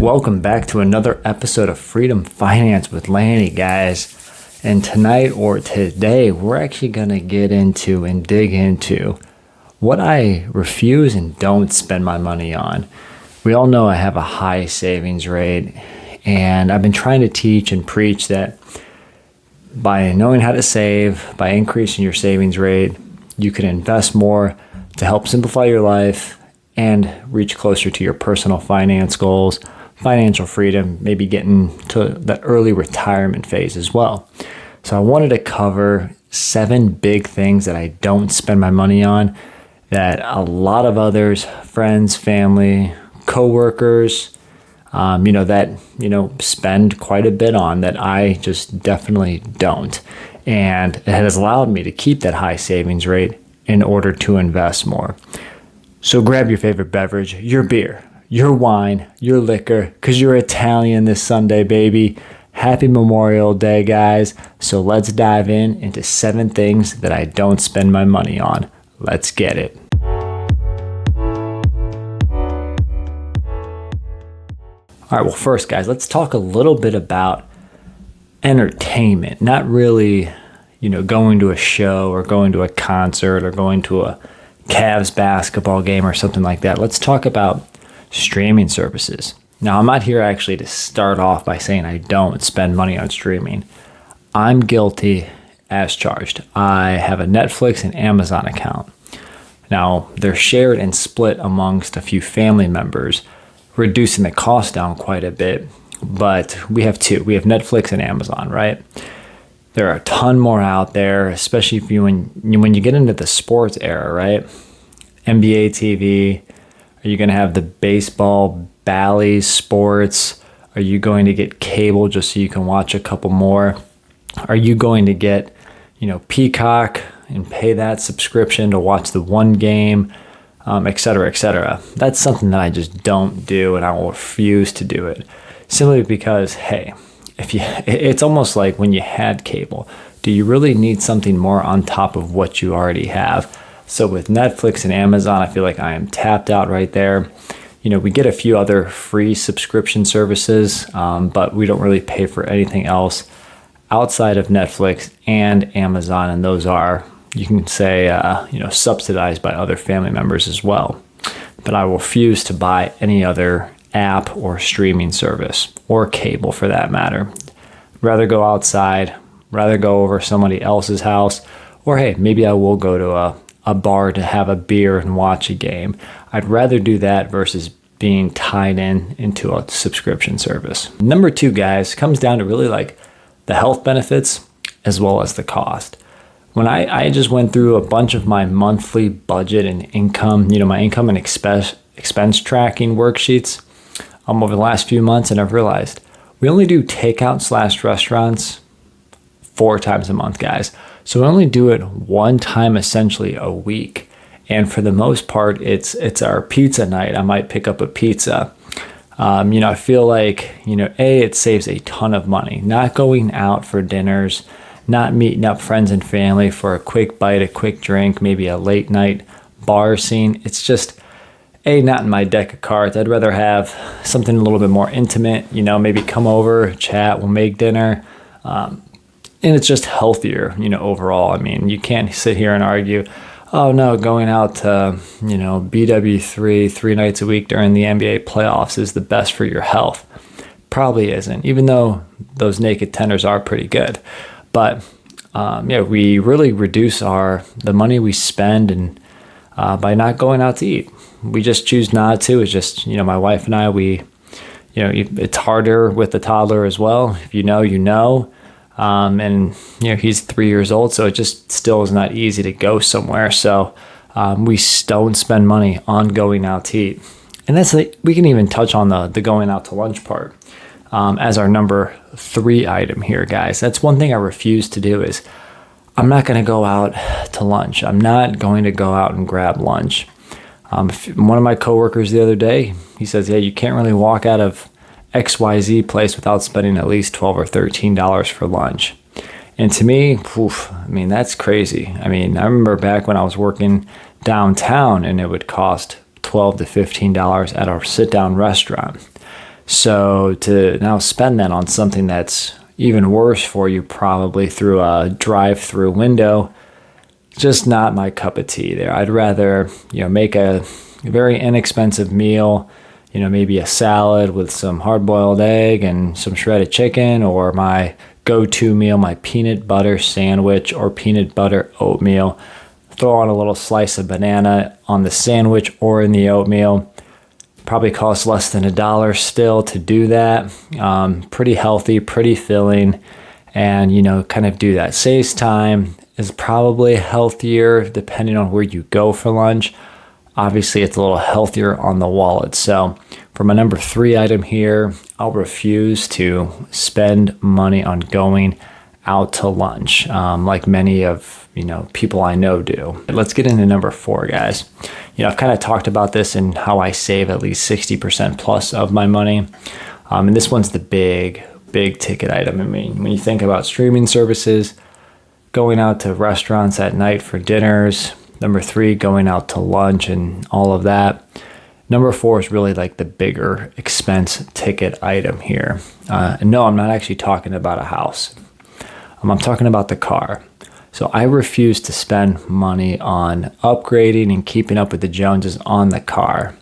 Welcome back to another episode of Freedom Finance with Lanny, guys. And tonight or today, we're actually going to get into and dig into what I refuse and don't spend my money on. We all know I have a high savings rate, and I've been trying to teach and preach that by knowing how to save, by increasing your savings rate, you can invest more to help simplify your life and reach closer to your personal finance goals, financial freedom, maybe getting to that early retirement phase as well. So I wanted to cover 7 big things that I don't spend my money on that a lot of others, friends, family, coworkers, spend quite a bit on that I just definitely don't. And it has allowed me to keep that high savings rate in order to invest more. So grab your favorite beverage, your beer, your wine, your liquor, because you're Italian this Sunday, baby. Happy Memorial Day, guys. So let's dive into 7 things that I don't spend my money on. Let's get it. All right, well, first, guys, let's talk a little bit about entertainment. Not really, going to a show or going to a concert or going to a Cavs basketball game or something like that. Let's talk about streaming services. Now, I'm not here actually to start off by saying I don't spend money on streaming. I'm guilty as charged. I have a Netflix and Amazon account. Now, they're shared and split amongst a few family members, reducing the cost down quite a bit. But we have 2. We have Netflix and Amazon, right? There are a ton more out there, especially if when you get into the sports era, right? NBA TV. Are you going to have the baseball, Bally sports? Are you going to get cable just so you can watch a couple more? Are you going to get, Peacock and pay that subscription to watch the one game, et cetera, et cetera? That's something that I just don't do, and I will refuse to do it. Simply because, hey, it's almost like when you had cable. Do you really need something more on top of what you already have? So with Netflix and Amazon, I feel like I am tapped out right there. We get a few other free subscription services, but we don't really pay for anything else outside of Netflix and Amazon. And those are, you can say, subsidized by other family members as well. But I refuse to buy any other app or streaming service or cable for that matter. Rather go outside, rather go over somebody else's house, or hey, maybe I will go to a bar to have a beer and watch a game. I'd rather do that versus being tied into a subscription service. Number 2, guys, comes down to really like the health benefits as well as the cost. When I just went through a bunch of my monthly budget and income, my income and expense tracking worksheets over the last few months, and I've realized we only do takeout / restaurants 4 times a month, guys. So we only do it 1 time essentially a week. And for the most part, it's our pizza night. I might pick up a pizza. I feel like, it saves a ton of money. Not going out for dinners, not meeting up friends and family for a quick bite, a quick drink, maybe a late night bar scene. It's just, not in my deck of cards. I'd rather have something a little bit more intimate, maybe come over, chat, we'll make dinner. And it's just healthier, overall. I mean, you can't sit here and argue, oh no, going out to, BW3 3 nights a week during the NBA playoffs is the best for your health. Probably isn't, even though those naked tenders are pretty good. But we really reduce the money we spend and by not going out to eat. We just choose not to. It's just, my wife and I, it's harder with the toddler as well. If you know. And he's 3 years old, so it just still is not easy to go somewhere. So we don't spend money on going out to eat. And we can even touch on the going out to lunch part as our number 3 item here, guys. That's one thing I refuse to do is I'm not going to go out to lunch. I'm not going to go out and grab lunch. One of my coworkers the other day, he says, you can't really walk out of XYZ place without spending at least $12 or $13 for lunch. And to me, that's crazy. I remember back when I was working downtown and it would cost $12 to $15 at our sit-down restaurant. So to now spend that on something that's even worse for you, probably through a drive-through window, just not my cup of tea there. I'd rather, make a very inexpensive meal, maybe a salad with some hard-boiled egg and some shredded chicken, or my go-to meal, my peanut butter sandwich or peanut butter oatmeal. Throw on a little slice of banana on the sandwich or in the oatmeal. Probably costs less than $1 still to do that. Pretty healthy, pretty filling, and kind of do that. Saves time, is probably healthier depending on where you go for lunch. Obviously, it's a little healthier on the wallet. So for my number 3 item here, I'll refuse to spend money on going out to lunch, like many of people I know do. Let's get into number 4, guys. I've kind of talked about this and how I save at least 60% plus of my money. And this one's the big ticket item. I mean, when you think about streaming services, going out to restaurants at night for dinners, number 3, going out to lunch and all of that. Number 4 is really like the bigger expense ticket item here. And no, I'm not actually talking about a house. I'm talking about the car. So I refuse to spend money on upgrading and keeping up with the Joneses on the car.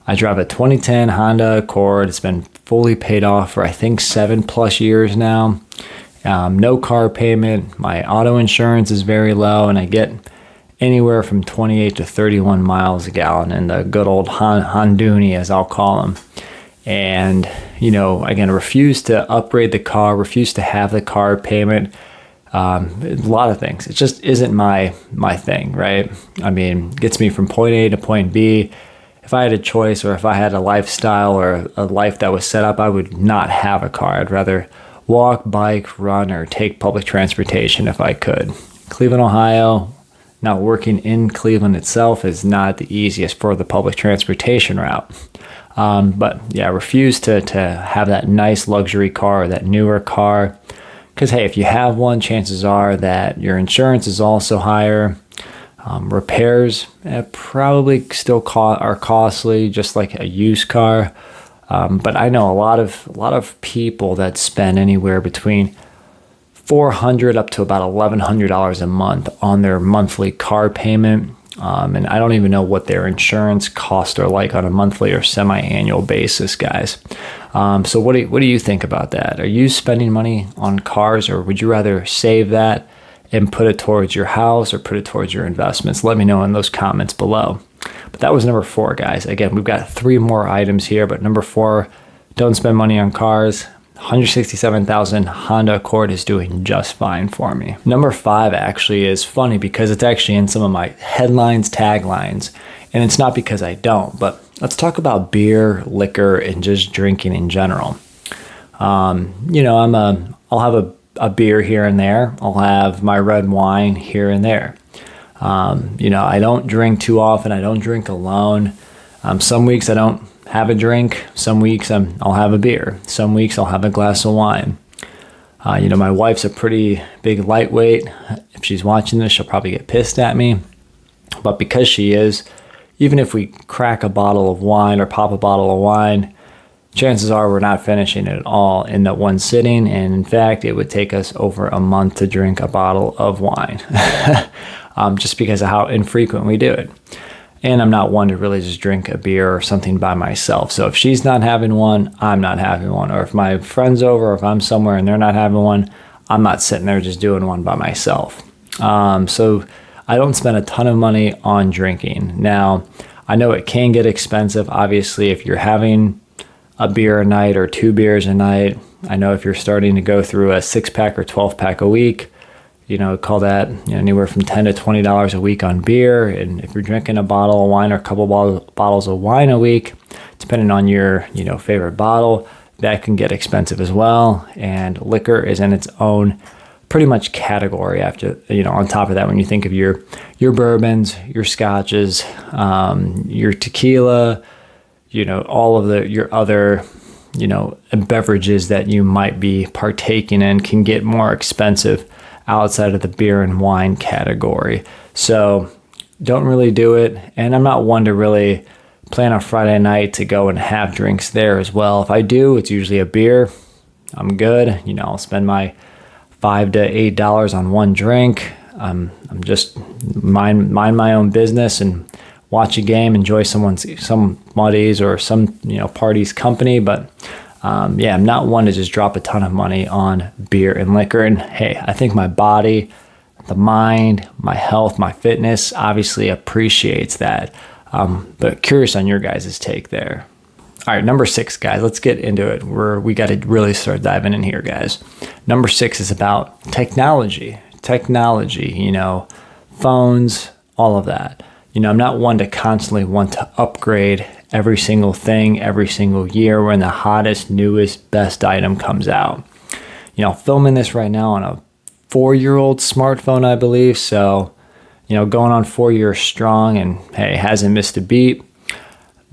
I drive a 2010 Honda Accord. It's been fully paid off for I think 7+ years now. No car payment. My auto insurance is very low, and I get anywhere from 28 to 31 miles a gallon in the good old Hondooni, as I'll call them. And, again, refuse to upgrade the car, refuse to have the car payment. A lot of things. It just isn't my thing, right? I mean, gets me from point A to point B. If I had a choice, or if I had a lifestyle or a life that was set up, I would not have a car. I'd rather walk, bike, run, or take public transportation if I could. Cleveland, Ohio, now working in Cleveland itself is not the easiest for the public transportation route. But yeah, I refuse to have that nice luxury car or that newer car. Because, hey, if you have one, chances are that your insurance is also higher. Repairs probably still are costly, just like a used car. But I know a lot of people that spend anywhere between $400 up to about $1,100 a month on their monthly car payment. And I don't even know what their insurance costs are like on a monthly or semi-annual basis, guys. So what do you think about that? Are you spending money on cars, or would you rather save that and put it towards your house or put it towards your investments? Let me know in those comments below. But that was number 4, guys. Again, we've got 3 more items here, but number 4, don't spend money on cars. $167,000 Honda Accord is doing just fine for me. Number 5 actually is funny because it's actually in some of my headlines, taglines, and it's not because I don't, but let's talk about beer, liquor, and just drinking in general. I'll have a beer here and there. I'll have my red wine here and there. I don't drink too often. I don't drink alone. Some weeks I don't have a drink. Some weeks I'll have a beer. Some weeks I'll have a glass of wine. My wife's a pretty big lightweight. If she's watching this, she'll probably get pissed at me. But because she is, even if we crack a bottle of wine or pop a bottle of wine, chances are we're not finishing it all in that one sitting. And in fact, it would take us over a month to drink a bottle of wine, just because of how infrequent we do it. And I'm not one to really just drink a beer or something by myself. So if she's not having one, I'm not having one. Or if my friend's over, or if I'm somewhere and they're not having one, I'm not sitting there just doing one by myself. So I don't spend a ton of money on drinking. Now, I know it can get expensive. Obviously, if you're having a beer a night or 2 beers a night, I know if you're starting to go through a 6-pack or 12-pack a week, call that anywhere from $10 to $20 a week on beer. And if you're drinking a bottle of wine or a couple bottles of wine a week, depending on your favorite bottle, that can get expensive as well. And liquor is in its own pretty much category after, on top of that, when you think of your bourbons, your scotches, your tequila, all of your other, beverages that you might be partaking in can get more expensive outside of the beer and wine category. So don't really do it. And I'm not one to really plan on Friday night to go and have drinks there as well. If I do, it's usually a beer. I'm good. I'll spend my $5 to $8 on one drink. I'm just mind my own business and watch a game, enjoy somebody's or some party's company. But I'm not one to just drop a ton of money on beer and liquor. And hey, I think my body, the mind, my health, my fitness obviously appreciates that. But curious on your guys' take there. All right, number 6, guys, let's get into it. We got to really start diving in here, guys. Number 6 is about technology, phones, all of that. I'm not one to constantly want to upgrade every single thing every single year when the hottest, newest, best item comes out. Filming this right now on a 4-year-old smartphone, I believe. So, going on 4 years strong, and hey, hasn't missed a beat.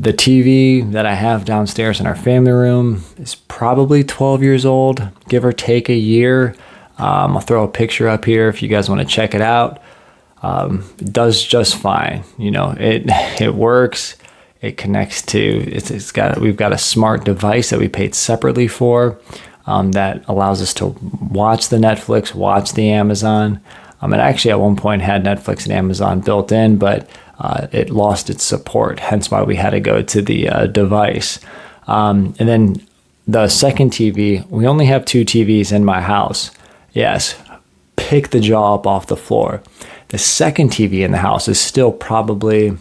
The TV that I have downstairs in our family room is probably 12 years old, give or take a year. I'll throw a picture up here if you guys want to check it out. It does just fine. It works. It connects to, we've got a smart device that we paid separately for that allows us to watch the Netflix, watch the Amazon. It actually at one point had Netflix and Amazon built in, but it lost its support, hence why we had to go to the device. And then the second TV, we only have 2 TVs in my house. Yes, pick the jaw up off the floor. The second TV in the house is still probably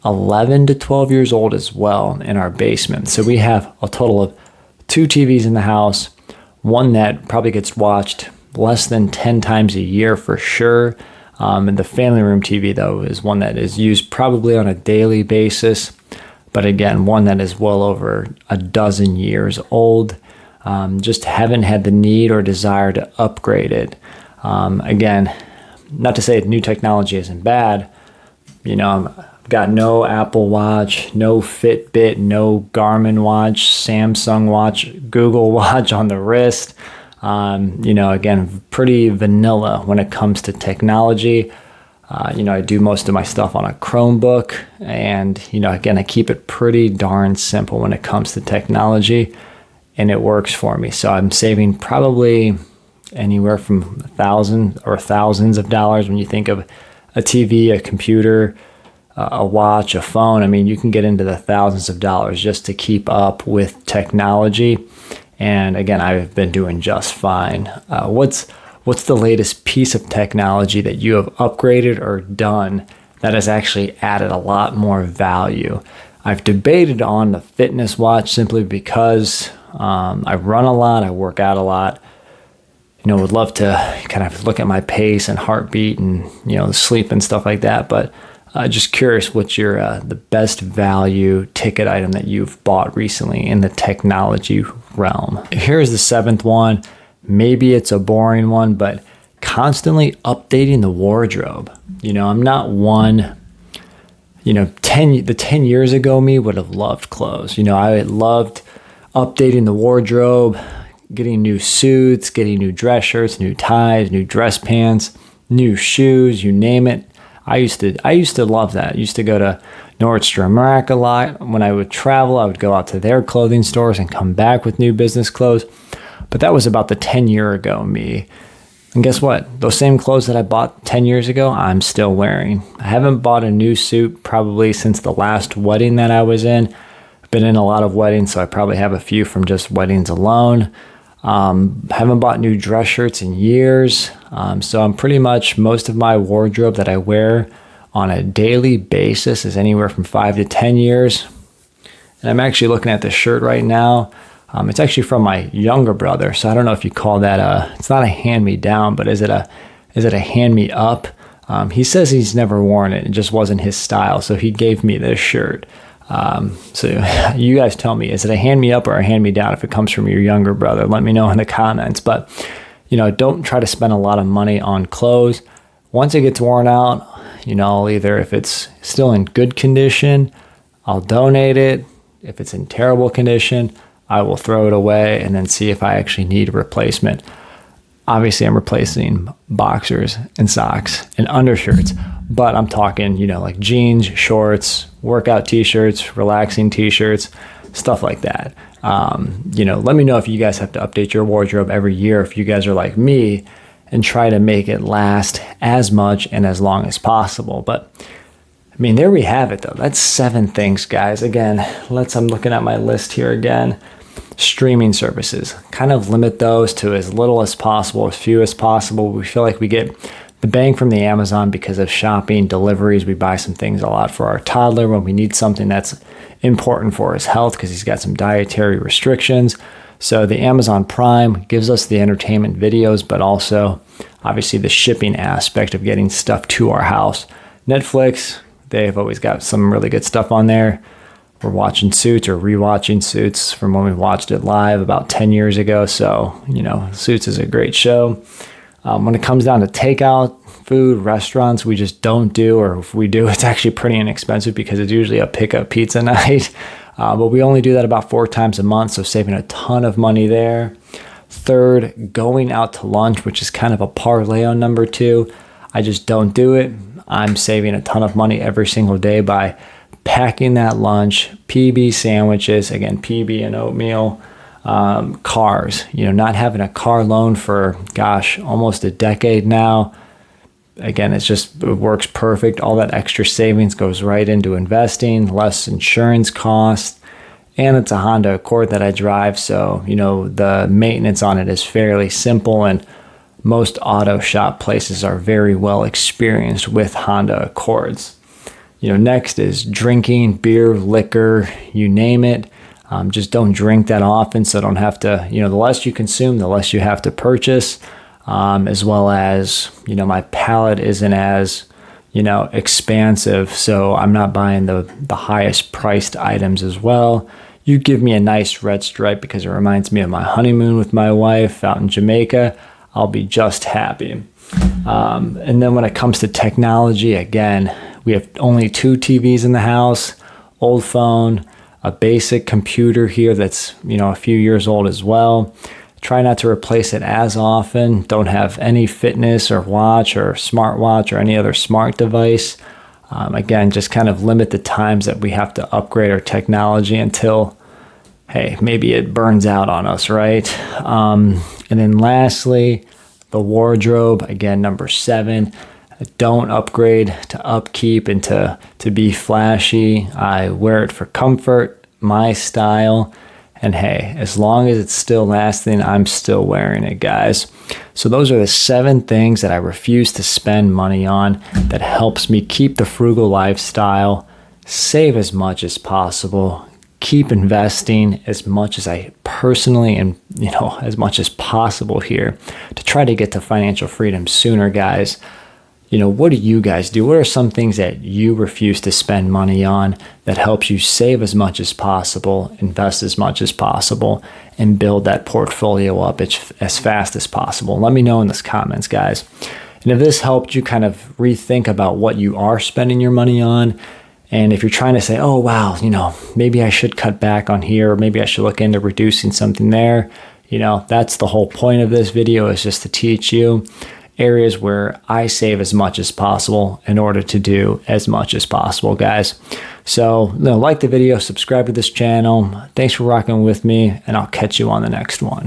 11 to 12 years old as well in our basement. So we have a total of 2 TVs in the house, one that probably gets watched less than 10 times a year for sure. And the family room TV, though, is one that is used probably on a daily basis. But again, one that is well over a dozen years old. Just haven't had the need or desire to upgrade it. Again, not to say new technology isn't bad. I've got no Apple Watch, no Fitbit, no Garmin watch, Samsung watch, Google watch on the wrist. Again, pretty vanilla when it comes to technology. I do most of my stuff on a Chromebook, and, again, I keep it pretty darn simple when it comes to technology, and it works for me. So I'm saving probably anywhere from $1,000 or thousands of dollars when you think of a TV, a computer, a watch, a phone. I mean, you can get into the thousands of dollars just to keep up with technology. And again, I've been doing just fine. What's the latest piece of technology that you have upgraded or done that has actually added a lot more value? I've debated on the fitness watch simply because I run a lot, I work out a lot. Would love to kind of look at my pace and heartbeat and, sleep and stuff like that. But just curious, what's your the best value ticket item that you've bought recently in the technology realm? Here's the 7th one. Maybe it's a boring one, but constantly updating the wardrobe. I'm not one, 10 years ago me would have loved clothes. I loved updating the wardrobe, getting new suits, getting new dress shirts, new ties, new dress pants, new shoes, you name it. I used to love that. I used to go to Nordstrom Rack a lot. When I would travel, I would go out to their clothing stores and come back with new business clothes. But that was about the 10-year ago me. And guess what? Those same clothes that I bought 10 years ago, I'm still wearing. I haven't bought a new suit probably since the last wedding that I was in. I've been in a lot of weddings, so I probably have a few from just weddings alone. Haven't bought new dress shirts in years. So I'm pretty much, most of my wardrobe that I wear on a daily basis is anywhere from 5 to 10 years. And I'm actually looking at this shirt right now. It's actually from my younger brother. So I don't know if you call that it's not a hand-me-down, but is it a hand-me-up? He says he's never worn it. It just wasn't his style. So he gave me this shirt. So you guys tell me, is it a hand-me-up or a hand-me-down? If it comes from your younger brother, let me know in the comments. But, don't try to spend a lot of money on clothes. Once it gets worn out, I'll either, if it's still in good condition, I'll donate it. If it's in terrible condition, I will throw it away and then see if I actually need a replacement. Obviously, I'm replacing boxers and socks and undershirts but I'm talking, like jeans, shorts, workout t-shirts, relaxing t-shirts, stuff like that. Let me know if you guys have to update your wardrobe every year, if you guys are like me and try to make it last as much and as long as possible. But I mean, there we have it though. That's 7 things, guys. Again, I'm looking at my list here again. Streaming services, kind of limit those to as little as possible, as few as possible. We feel like we get the bang from the Amazon because of shopping, deliveries. We buy some things a lot for our toddler when we need something that's important for his health because he's got some dietary restrictions. So the Amazon Prime gives us the entertainment videos, but also obviously the shipping aspect of getting stuff to our house. Netflix, they've always got some really good stuff on there. We're watching Suits or rewatching Suits from when we watched it live about 10 years ago. So, Suits is a great show. When it comes down to takeout food, restaurants, we just don't do, or if we do, it's actually pretty inexpensive because it's usually a pickup pizza night. But we only do that about 4 times a month, so saving a ton of money there. Third, going out to lunch, which is kind of a parlay on number 2. I just don't do it. I'm saving a ton of money every single day by packing that lunch, PB sandwiches, again, PB and oatmeal, cars, not having a car loan for, almost a decade now. Again, it works perfect. All that extra savings goes right into investing, less insurance costs, and it's a Honda Accord that I drive. So, the maintenance on it is fairly simple, and most auto shop places are very well experienced with Honda Accords. Next is drinking, beer, liquor, you name it. Just don't drink that often, so don't have to, the less you consume, the less you have to purchase, as well as, my palate isn't as, expansive, so I'm not buying the highest priced items as well. You give me a nice red stripe because it reminds me of my honeymoon with my wife out in Jamaica, I'll be just happy. And then when it comes to technology, again, we have only 2 TVs in the house, old phone, a basic computer here that's, a few years old as well. Try not to replace it as often. Don't have any fitness or watch or smartwatch or any other smart device. Again, just kind of limit the times that we have to upgrade our technology until, hey, maybe it burns out on us, right? And then lastly, the wardrobe, again, number 7. Don't upgrade to upkeep and to be flashy. I wear it for comfort, my style, and hey, as long as it's still lasting, I'm still wearing it, guys. So those are the 7 things that I refuse to spend money on that helps me keep the frugal lifestyle, save as much as possible, keep investing as much as I personally and, as much as possible here to try to get to financial freedom sooner, guys. What do you guys do? What are some things that you refuse to spend money on that helps you save as much as possible, invest as much as possible, and build that portfolio up as fast as possible? Let me know in the comments, guys. And if this helped you kind of rethink about what you are spending your money on, and if you're trying to say, oh, wow, maybe I should cut back on here, or maybe I should look into reducing something there, that's the whole point of this video, is just to teach you areas where I save as much as possible in order to do as much as possible, guys. So like the video, subscribe to this channel. Thanks for rocking with me, and I'll catch you on the next one.